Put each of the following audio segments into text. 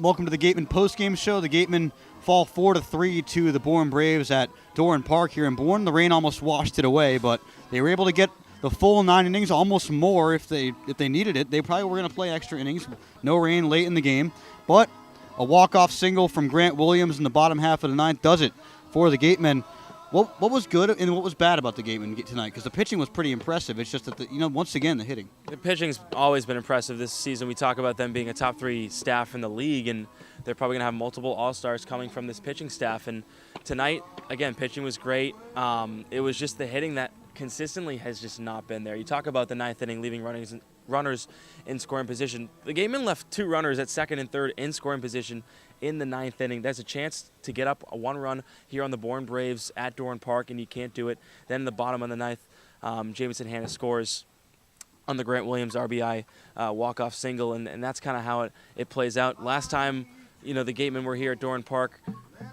welcome to the Gatemen postgame show. The Gatemen fall 4-3 to the Bourne Braves at Doran Park here in Bourne. The rain almost washed it away, but they were able to get the full 9 innings, almost more if they needed it. They probably were going to play extra innings. No rain late in the game, but a walk-off single from Grant Williams in the bottom half of the ninth does it for the Gatemen. What was good and what was bad about the Gatemen tonight? Because the pitching was pretty impressive. It's just that, once again, the hitting. The pitching's always been impressive this season. We talk about them being a top 3 staff in the league, and they're probably going to have multiple all-stars coming from this pitching staff. And tonight, again, pitching was great. It was just the hitting that consistently has just not been there. You talk about the ninth inning leaving runners in scoring position. The Gatemen left 2 runners at second and third in scoring position in the ninth inning. There's a chance to get up a 1 run here on the Bourne Braves at Doran Park, and you can't do it. Then in the bottom of the ninth, Jamison Hanna scores on the Grant Williams RBI walk-off single, and that's kind of how it plays out. Last time, the Gatemen were here at Doran Park,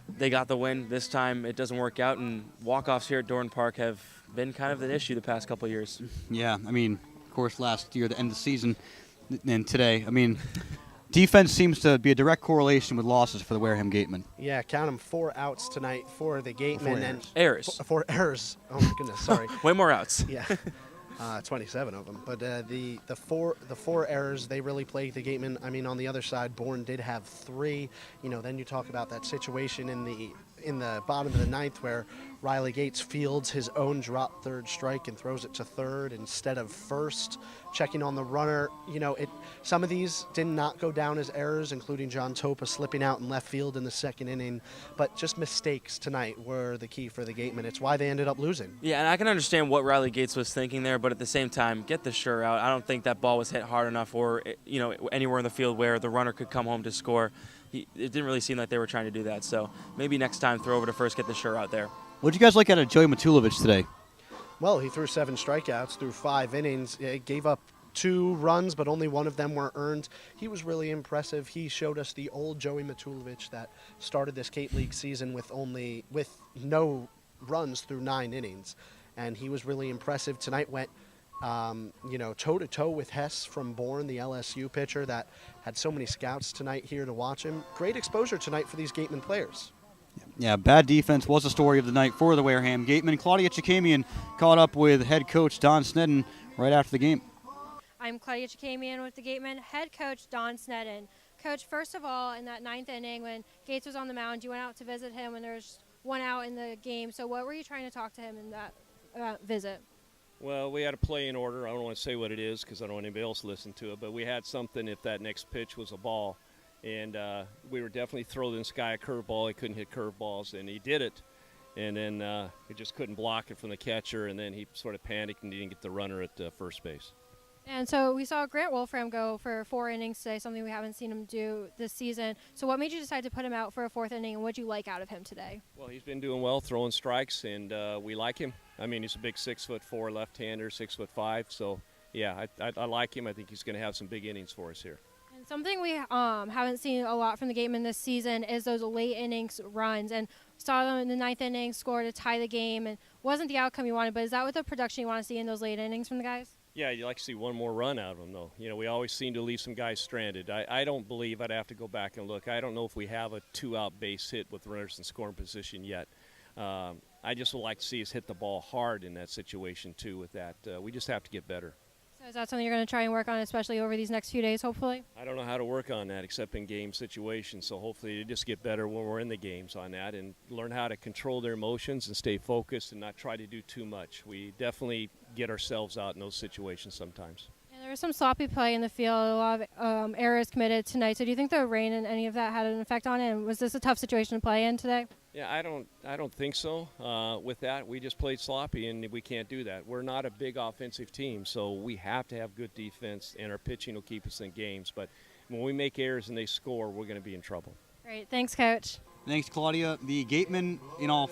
they got the win. This time it doesn't work out, and walk-offs here at Doran Park have been kind of an issue the past couple of years. Yeah, of course, last year, the end of the season, and today, defense seems to be a direct correlation with losses for the Wareham Gatemen. Yeah, count them 4 outs tonight for the Gatemen. 4 and errors. 4 errors. Oh my goodness, sorry. Way more outs. Yeah, 27 of them. But the four errors, they really plagued the Gatemen. On the other side, Bourne did have 3. Then you talk about that situation in the bottom of the ninth where Riley Gates fields his own drop third strike and throws it to third instead of first, checking on the runner. Some of these did not go down as errors, including John Topa slipping out in left field in the second inning. But just mistakes tonight were the key for the Gatemen. It's why they ended up losing. Yeah, and I can understand what Riley Gates was thinking there, but at the same time, get the sure out. I don't think that ball was hit hard enough or, anywhere in the field where the runner could come home to score. It didn't really seem like they were trying to do that. So maybe next time throw over to first, get the sure out there. What did you guys like out of Joey Matulovic today? Well, he threw 7 strikeouts through 5 innings. It gave up 2 runs, but only 1 of them were earned. He was really impressive. He showed us the old Joey Matulovic that started this Kate League season with no runs through 9 innings. And he was really impressive. Tonight went toe-to-toe with Hess from Bourne, the LSU pitcher that had so many scouts tonight here to watch him. Great exposure tonight for these Gatemen players. Yeah, bad defense was the story of the night for the Wareham Gatemen. Claudia Chakamian caught up with head coach Don Sneddon right after the game. I'm Claudia Chakamian with the Gatemen, head coach Don Sneddon. Coach, first of all, in that 9th inning when Gates was on the mound, you went out to visit him when there was 1 out in the game. So what were you trying to talk to him in that visit? Well, we had a play in order. I don't want to say what it is because I don't want anybody else to listen to it, but we had something if that next pitch was a ball. And we were definitely throwing this guy a curveball. He couldn't hit curveballs, and he did it. And then he just couldn't block it from the catcher, and then he sort of panicked and didn't get the runner at first base. And so we saw Grant Wolfram go for 4 innings today, something we haven't seen him do this season. So what made you decide to put him out for a 4th inning, and what did you like out of him today? Well, he's been doing well, throwing strikes, and we like him. He's a big 6'4" left-hander, 6'5". So, yeah, I like him. I think he's going to have some big innings for us here. And something we haven't seen a lot from the Gatemen this season is those late innings runs. And saw them in the 9th inning, scored to tie the game, and wasn't the outcome you wanted. But is that what the production you want to see in those late innings from the guys? Yeah, you'd like to see one more run out of them, though. We always seem to leave some guys stranded. I don't believe, I'd have to go back and look, I don't know if we have a 2-out base hit with runners in scoring position yet. I just would like to see us hit the ball hard in that situation, too, with that. We just have to get better. So is that something you're going to try and work on, especially over these next few days, hopefully? I don't know how to work on that except in game situations, so hopefully you just get better when we're in the games on that and learn how to control their emotions and stay focused and not try to do too much. We definitely get ourselves out in those situations sometimes. And there was some sloppy play in the field, a lot of errors committed tonight. So do you think the rain and any of that had an effect on it? And was this a tough situation to play in today? Yeah, I don't think so. With that, we just played sloppy, and we can't do that. We're not a big offensive team, so we have to have good defense, and our pitching will keep us in games. But when we make errors and they score, we're going to be in trouble. Great. Thanks, Coach. Thanks, Claudia. The Gatemen,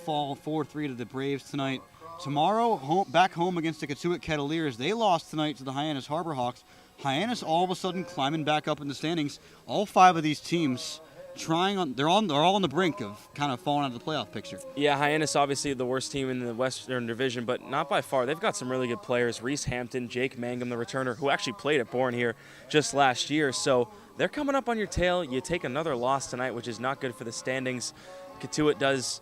fall 4-3 to the Braves tonight. Tomorrow, back home against the Katuitt Kettleers. They lost tonight to the Hyannis Harbor Hawks. Hyannis all of a sudden climbing back up in the standings. All 5 of these teams they're all on the brink of kind of falling out of the playoff picture. Yeah, Hyannis obviously the worst team in the Western Division, but not by far. They've got some really good players. Reese Hampton, Jake Mangum, the returner, who actually played at Bourne here just last year. So they're coming up on your tail. You take another loss tonight, which is not good for the standings. Katuitt does,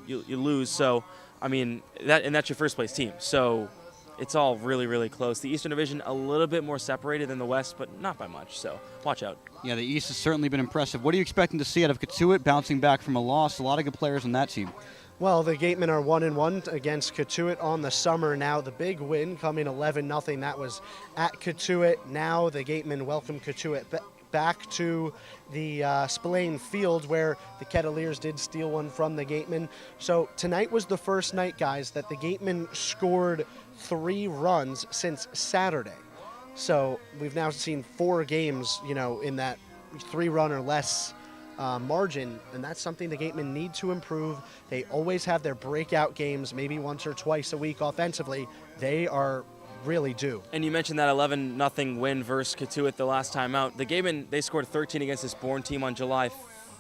you lose. So, I mean, that's your first place team. So it's all really, really close. The Eastern Division a little bit more separated than the West, but not by much. So watch out. Yeah, the East has certainly been impressive. What are you expecting to see out of Katuitt bouncing back from a loss? A lot of good players on that team. Well, the Gatemen are 1-1 against Katuitt on the summer now. The big win coming 11-0. That was at Katuitt. Now the Gatemen welcome Katuitt back to the Spillane Field, where the Kettleers did steal one from the Gatemen. So tonight was the first night, guys, that the Gatemen scored 3 runs since Saturday. So we've now seen 4 games, in that 3-run or less margin, and that's something the Gatemen need to improve. They always have their breakout games, maybe once or twice a week offensively. They are really due. And you mentioned that 11-0 win versus Katuitt the last time out. The Gatemen, they scored 13 against this Bourne team on July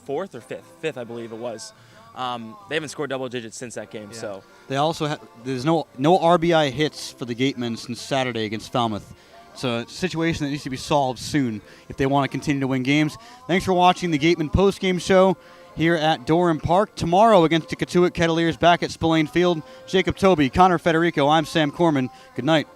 4th or 5th. 5th, I believe it was. They haven't scored double digits since that game. Yeah. So they also there's no RBI hits for the Gatemen since Saturday against Falmouth. So it's a situation that needs to be solved soon if they want to continue to win games. Thanks for watching the Gatemen postgame show here at Doran Park. Tomorrow against the Katuitt Kettleers back at Spillane Field. Jacob Tobey, Connor Federico, I'm Sam Corman. Good night.